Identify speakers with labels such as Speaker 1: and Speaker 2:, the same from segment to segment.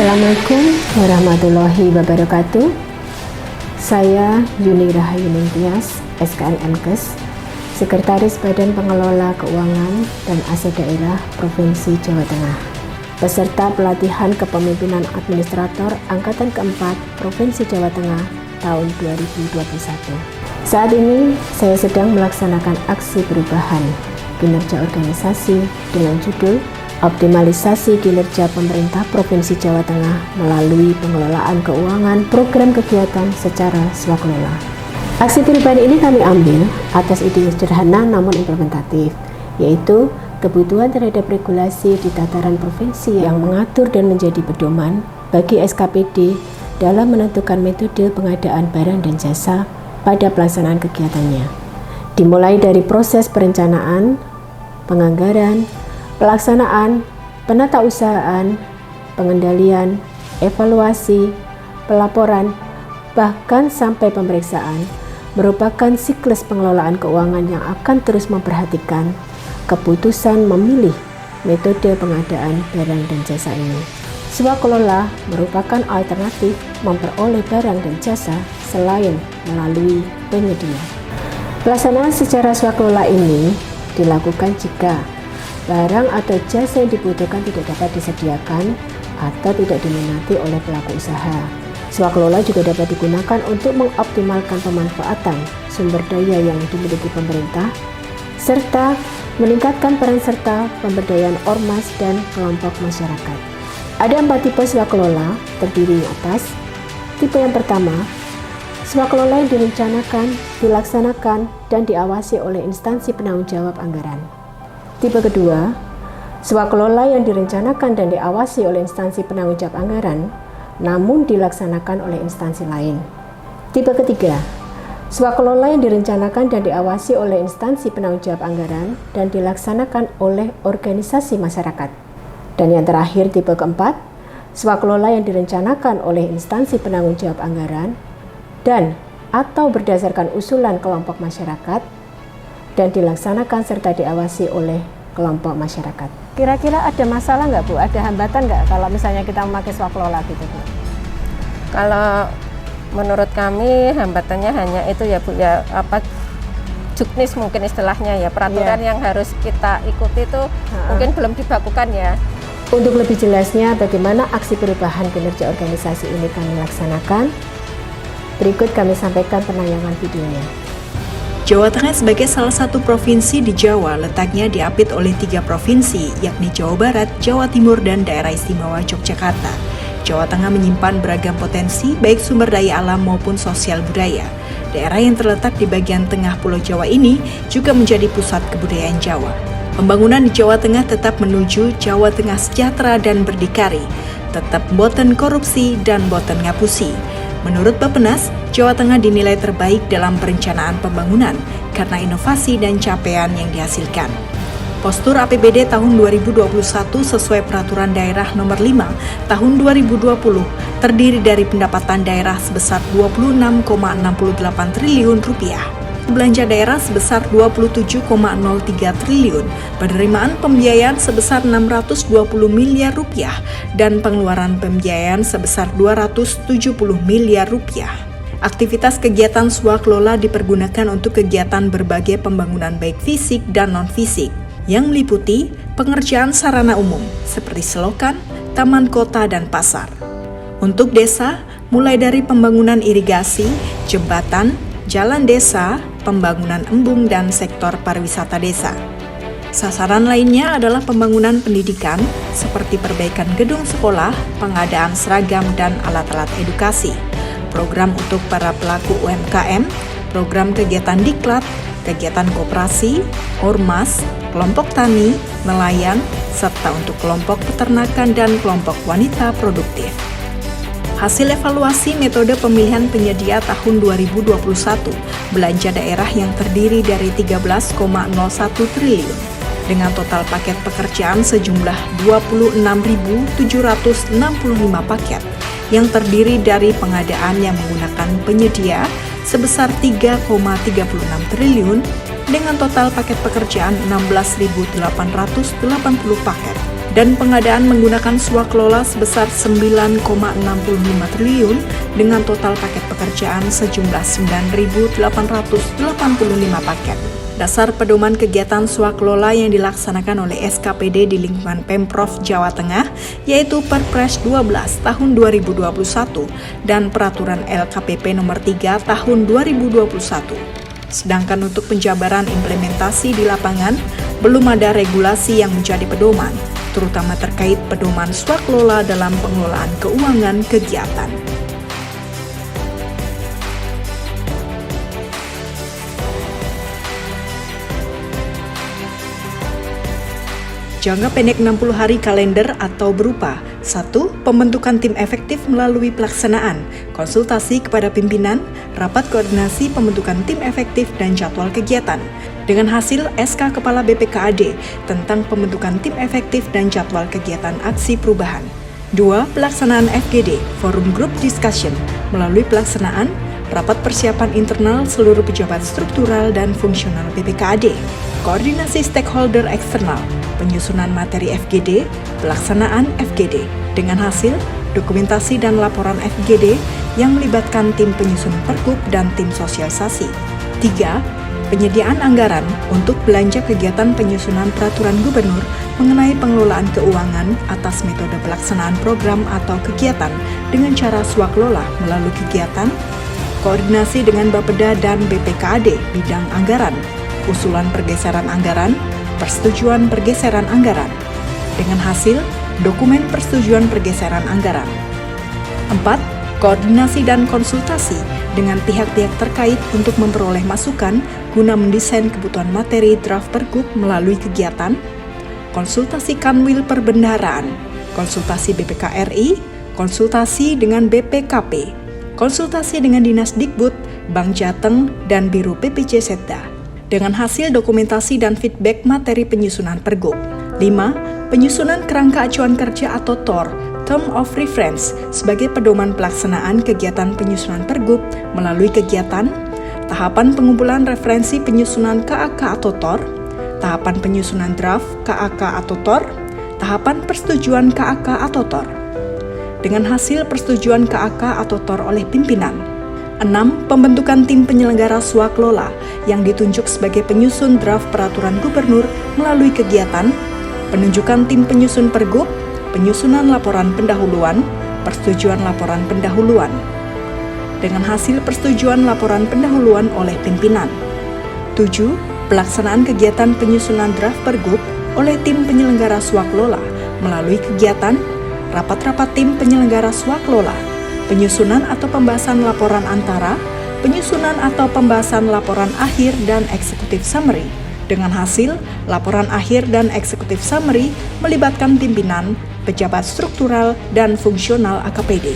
Speaker 1: Assalamualaikum warahmatullahi wabarakatuh. Saya Yuni Rahayu Ningtyas, SKN MKes, Sekretaris Badan Pengelola Keuangan dan Aset Daerah Provinsi Jawa Tengah, peserta pelatihan kepemimpinan administrator Angkatan keempat Provinsi Jawa Tengah tahun 2021. Saat ini saya sedang melaksanakan aksi perubahan kinerja organisasi dengan judul Optimalisasi Kinerja Pemerintah Provinsi Jawa Tengah melalui pengelolaan keuangan program kegiatan secara swakelola. Aksi perubahan ini kami ambil atas ide sederhana namun implementatif, yaitu kebutuhan terhadap regulasi di tataran provinsi yang mengatur dan menjadi pedoman bagi SKPD dalam menentukan metode pengadaan barang dan jasa pada pelaksanaan kegiatannya. Dimulai dari proses perencanaan, penganggaran, pelaksanaan, penatausahaan, pengendalian, evaluasi, pelaporan, bahkan sampai pemeriksaan, merupakan siklus pengelolaan keuangan yang akan terus memperhatikan keputusan memilih metode pengadaan barang dan jasa ini. Swakelola merupakan alternatif memperoleh barang dan jasa selain melalui penyedia. Pelaksanaan secara swakelola ini dilakukan jika barang atau jasa yang dibutuhkan tidak dapat disediakan atau tidak diminati oleh pelaku usaha. Swakelola juga dapat digunakan untuk mengoptimalkan pemanfaatan sumber daya yang dimiliki pemerintah, serta meningkatkan peran serta pemberdayaan ormas dan kelompok masyarakat. Ada 4 tipe swakelola terdiri atas: tipe yang pertama, swakelola yang direncanakan, dilaksanakan, dan diawasi oleh instansi penanggung jawab anggaran. Tipe kedua, swakelola yang direncanakan dan diawasi oleh instansi penanggung jawab anggaran, namun dilaksanakan oleh instansi lain. Tipe ketiga, swakelola yang direncanakan dan diawasi oleh instansi penanggung jawab anggaran dan dilaksanakan oleh organisasi masyarakat. Dan yang terakhir, tipe keempat, swakelola yang direncanakan oleh instansi penanggung jawab anggaran dan atau berdasarkan usulan kelompok masyarakat dan dilaksanakan serta diawasi oleh kelompok masyarakat. Kira-kira ada masalah nggak Bu? Ada hambatan nggak kalau misalnya kita memakai swakelola gitu Bu?
Speaker 2: Kalau menurut kami hambatannya hanya itu ya Bu, ya juknis mungkin istilahnya ya, peraturan yang harus kita ikuti itu mungkin belum dibakukan ya.
Speaker 1: Untuk lebih jelasnya bagaimana aksi perubahan kinerja organisasi ini kami laksanakan, berikut kami sampaikan penayangan videonya.
Speaker 3: Jawa Tengah sebagai salah satu provinsi di Jawa letaknya diapit oleh 3 provinsi, yakni Jawa Barat, Jawa Timur, dan Daerah Istimewa Yogyakarta. Jawa Tengah menyimpan beragam potensi, baik sumber daya alam maupun sosial budaya. Daerah yang terletak di bagian tengah Pulau Jawa ini juga menjadi pusat kebudayaan Jawa. Pembangunan di Jawa Tengah tetap menuju Jawa Tengah sejahtera dan berdikari, tetap boten korupsi dan boten ngapusi. Menurut Bappenas, Jawa Tengah dinilai terbaik dalam perencanaan pembangunan karena inovasi dan capaian yang dihasilkan. Postur APBD tahun 2021 sesuai Peraturan Daerah Nomor 5 Tahun 2020 terdiri dari pendapatan daerah sebesar Rp26,68 triliun, belanja daerah sebesar Rp27,03 triliun, penerimaan pembiayaan sebesar Rp620 miliar, dan pengeluaran pembiayaan sebesar Rp270 miliar. Aktivitas kegiatan swakelola dipergunakan untuk kegiatan berbagai pembangunan baik fisik dan non-fisik, yang meliputi pengerjaan sarana umum seperti selokan, taman kota, dan pasar. Untuk desa, mulai dari pembangunan irigasi, jembatan, jalan desa, pembangunan embung, dan sektor pariwisata desa. Sasaran lainnya adalah pembangunan pendidikan seperti perbaikan gedung sekolah, pengadaan seragam dan alat-alat edukasi, program untuk para pelaku UMKM, program kegiatan diklat, kegiatan koperasi, ormas, kelompok tani, nelayan, serta untuk kelompok peternakan dan kelompok wanita produktif. Hasil evaluasi metode pemilihan penyedia tahun 2021, belanja daerah yang terdiri dari Rp13,01 triliun, dengan total paket pekerjaan sejumlah 26.765 paket, yang terdiri dari pengadaan yang menggunakan penyedia sebesar Rp3,36 triliun, dengan total paket pekerjaan 16.880 paket, dan pengadaan menggunakan swaklola sebesar 9,65 triliun dengan total paket pekerjaan sejumlah 9.885 paket. Dasar pedoman kegiatan swaklola yang dilaksanakan oleh SKPD di lingkungan Pemprov Jawa Tengah yaitu Perpres 12 tahun 2021 dan Peraturan LKPP nomor 3 tahun 2021. Sedangkan untuk penjabaran implementasi di lapangan, belum ada regulasi yang menjadi pedoman, terutama terkait pedoman swaklola dalam pengelolaan keuangan kegiatan. Jangka pendek 60 hari kalender atau berupa 1. Pembentukan tim efektif melalui pelaksanaan, konsultasi kepada pimpinan, rapat koordinasi pembentukan tim efektif dan jadwal kegiatan. Dengan hasil SK Kepala BPKAD tentang pembentukan tim efektif dan jadwal kegiatan aksi perubahan. 2. Pelaksanaan FGD, Forum Group Discussion, melalui pelaksanaan rapat persiapan internal seluruh pejabat struktural dan fungsional BPKAD, koordinasi stakeholder eksternal, penyusunan materi FGD, pelaksanaan FGD, dengan hasil dokumentasi dan laporan FGD yang melibatkan tim penyusun pergub dan tim sosialisasi. 3. Penyediaan anggaran untuk belanja kegiatan penyusunan peraturan gubernur mengenai pengelolaan keuangan atas metode pelaksanaan program atau kegiatan dengan cara swaklola melalui kegiatan, koordinasi dengan Bapeda dan BPKAD bidang anggaran, usulan pergeseran anggaran, persetujuan pergeseran anggaran, dengan hasil dokumen persetujuan pergeseran anggaran. 4. Koordinasi dan konsultasi dengan pihak-pihak terkait untuk memperoleh masukan guna mendesain kebutuhan materi draft pergub melalui kegiatan, konsultasi Kanwil Perbendaharaan, konsultasi BPK RI, konsultasi dengan BPKP, konsultasi dengan Dinas Dikbud, Bank Jateng, dan Biro PPJ Setda, dengan hasil dokumentasi dan feedback materi penyusunan pergub. 5. Penyusunan kerangka acuan kerja atau TOR, Term of Reference, sebagai pedoman pelaksanaan kegiatan penyusunan pergub melalui kegiatan, tahapan pengumpulan referensi penyusunan KAK atau TOR, tahapan penyusunan draft KAK atau TOR, tahapan persetujuan KAK atau TOR, dengan hasil persetujuan KAK atau TOR oleh pimpinan. 6. Pembentukan tim penyelenggara swaklola yang ditunjuk sebagai penyusun draft peraturan gubernur melalui kegiatan, penunjukan tim penyusun pergub, penyusunan laporan pendahuluan, persetujuan laporan pendahuluan, dengan hasil persetujuan laporan pendahuluan oleh pimpinan. 7. Pelaksanaan kegiatan penyusunan draft pergub oleh tim penyelenggara swaklola melalui kegiatan, rapat-rapat tim penyelenggara swaklola, penyusunan atau pembahasan laporan antara, penyusunan atau pembahasan laporan akhir dan eksekutif summary, dengan hasil laporan akhir dan eksekutif summary melibatkan pimpinan, pejabat struktural, dan fungsional AKPD.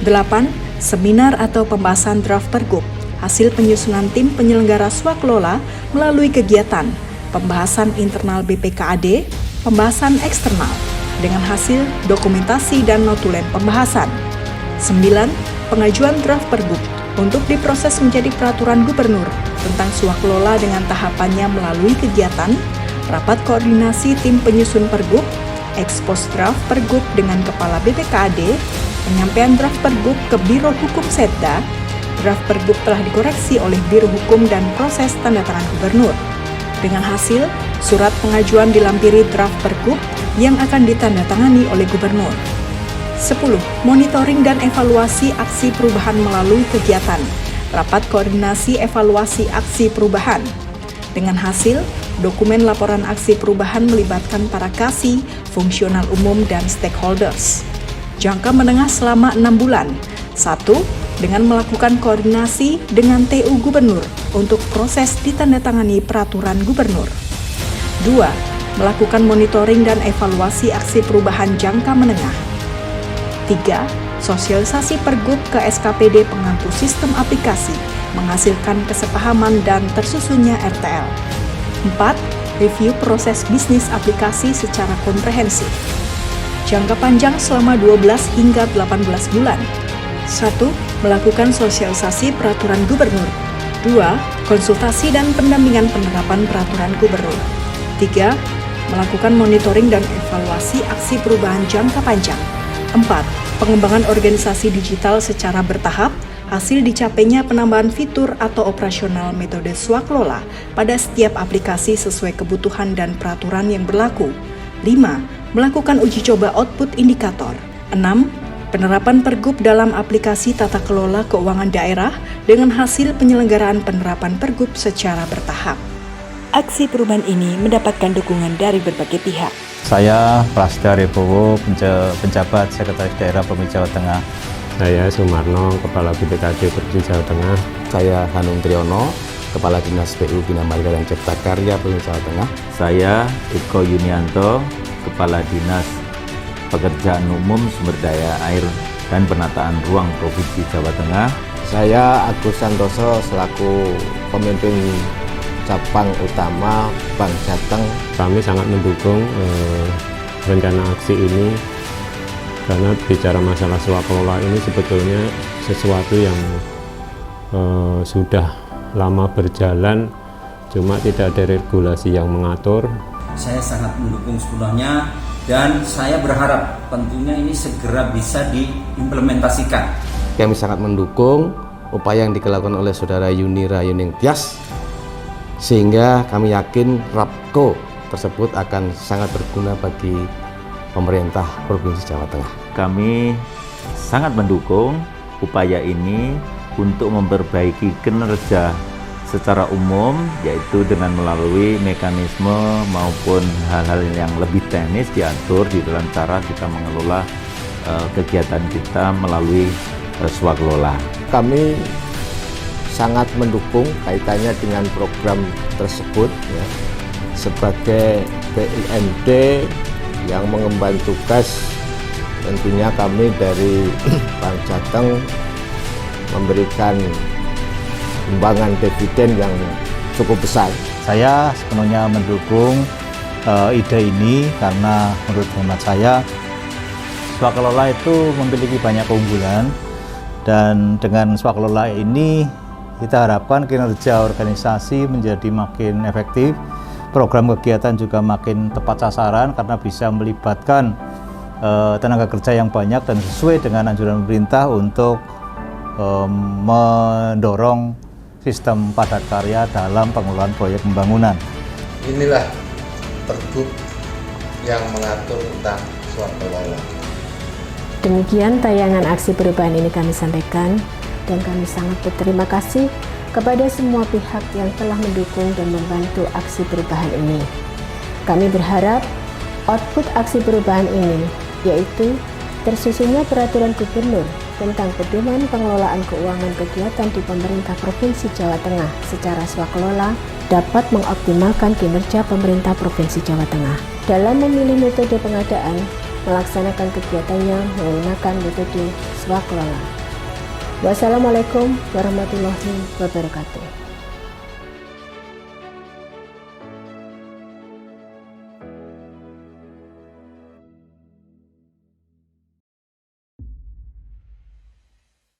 Speaker 3: 8. Seminar atau pembahasan draft pergub, hasil penyusunan tim penyelenggara swaklola melalui kegiatan, pembahasan internal BPKAD, pembahasan eksternal, dengan hasil dokumentasi dan notulen pembahasan. 9. Pengajuan draft pergub untuk diproses menjadi peraturan gubernur tentang swaklola dengan tahapannya melalui kegiatan, rapat koordinasi tim penyusun pergub, ekspos draft pergub dengan Kepala BPKAD, penyampaian draft pergub ke Biro Hukum Setda, draft pergub telah dikoreksi oleh Biro Hukum dan proses tanda tangan gubernur. Dengan hasil, surat pengajuan dilampiri draft pergub yang akan ditandatangani oleh gubernur. 10. Monitoring dan evaluasi aksi perubahan melalui kegiatan, rapat koordinasi evaluasi aksi perubahan. Dengan hasil, dokumen laporan aksi perubahan melibatkan para KASI, fungsional umum, dan stakeholders. Jangka menengah selama 6 bulan. 1. Dengan melakukan koordinasi dengan TU Gubernur untuk proses ditandatangani peraturan gubernur. 2. Melakukan monitoring dan evaluasi aksi perubahan jangka menengah. 3. Sosialisasi pergub ke SKPD pengampu sistem aplikasi, menghasilkan kesepahaman dan tersusunnya RTL. 4. Review proses bisnis aplikasi secara komprehensif. Jangka panjang selama 12 hingga 18 bulan. 1. Melakukan sosialisasi peraturan gubernur. 2. Konsultasi dan pendampingan penerapan peraturan gubernur. 3. melakukan monitoring dan evaluasi aksi perubahan jangka panjang. 4. Pengembangan organisasi digital secara bertahap, hasil dicapainya penambahan fitur atau operasional metode swaklola pada setiap aplikasi sesuai kebutuhan dan peraturan yang berlaku. 5. Melakukan uji coba output indikator. 6. Penerapan Pergub dalam aplikasi tata kelola keuangan daerah dengan hasil penyelenggaraan penerapan Pergub secara bertahap. Aksi perubahan ini mendapatkan dukungan dari berbagai pihak.
Speaker 4: Saya Prasda Rebowo, penjabat Sekretaris Daerah Provinsi Jawa Tengah.
Speaker 5: Saya Sumarno, Kepala BPKD Provinsi Jawa Tengah.
Speaker 6: Saya Hanung Triyono, Kepala Dinas PU Bina Marga dan Cipta Karya Provinsi Jawa Tengah.
Speaker 7: Saya Eko Yunianto, Kepala Dinas Pekerjaan Umum, Sumber Daya Air dan Penataan Ruang Provinsi Jawa Tengah.
Speaker 6: Saya Agus Santoso selaku pemimpin cabang utama Bank Jateng.
Speaker 5: Kami sangat mendukung rencana aksi ini karena bicara masalah swaklola ini sebetulnya sesuatu yang sudah lama berjalan, cuma tidak ada regulasi yang mengatur.
Speaker 8: Saya sangat mendukung sepenuhnya dan saya berharap tentunya ini segera bisa diimplementasikan.
Speaker 6: Kami sangat mendukung upaya yang dilakukan oleh Saudara Yuni Rahayu Ningtyas, sehingga kami yakin Rapko tersebut akan sangat berguna bagi pemerintah Provinsi Jawa Tengah.
Speaker 7: Kami sangat mendukung upaya ini untuk memperbaiki kinerja secara umum, yaitu dengan melalui mekanisme maupun hal-hal yang lebih teknis diatur di dalam cara kita mengelola kegiatan kita melalui swaklola.
Speaker 6: Kami sangat mendukung kaitannya dengan program tersebut ya, sebagai BUMD yang mengemban tugas. Tentunya kami dari Bank Jateng memberikan sumbangan dividen yang cukup besar.
Speaker 4: Saya sepenuhnya mendukung ide ini karena menurut hemat saya swaklola itu memiliki banyak keunggulan, dan dengan swaklola ini kita harapkan kinerja organisasi menjadi makin efektif, program kegiatan juga makin tepat sasaran karena bisa melibatkan tenaga kerja yang banyak dan sesuai dengan anjuran pemerintah untuk mendorong sistem padat karya dalam pengelolaan proyek pembangunan.
Speaker 9: Inilah Pergub yang mengatur tentang swaklola.
Speaker 1: Demikian tayangan aksi perubahan ini kami sampaikan, dan kami sangat berterima kasih kepada semua pihak yang telah mendukung dan membantu aksi perubahan ini. Kami berharap output aksi perubahan ini, yaitu tersusunnya peraturan gubernur tentang pedoman pengelolaan keuangan kegiatan di pemerintah Provinsi Jawa Tengah secara swaklola, dapat mengoptimalkan kinerja pemerintah Provinsi Jawa Tengah dalam memilih metode pengadaan, melaksanakan kegiatannya menggunakan metode swaklola. Wassalamualaikum warahmatullahi wabarakatuh.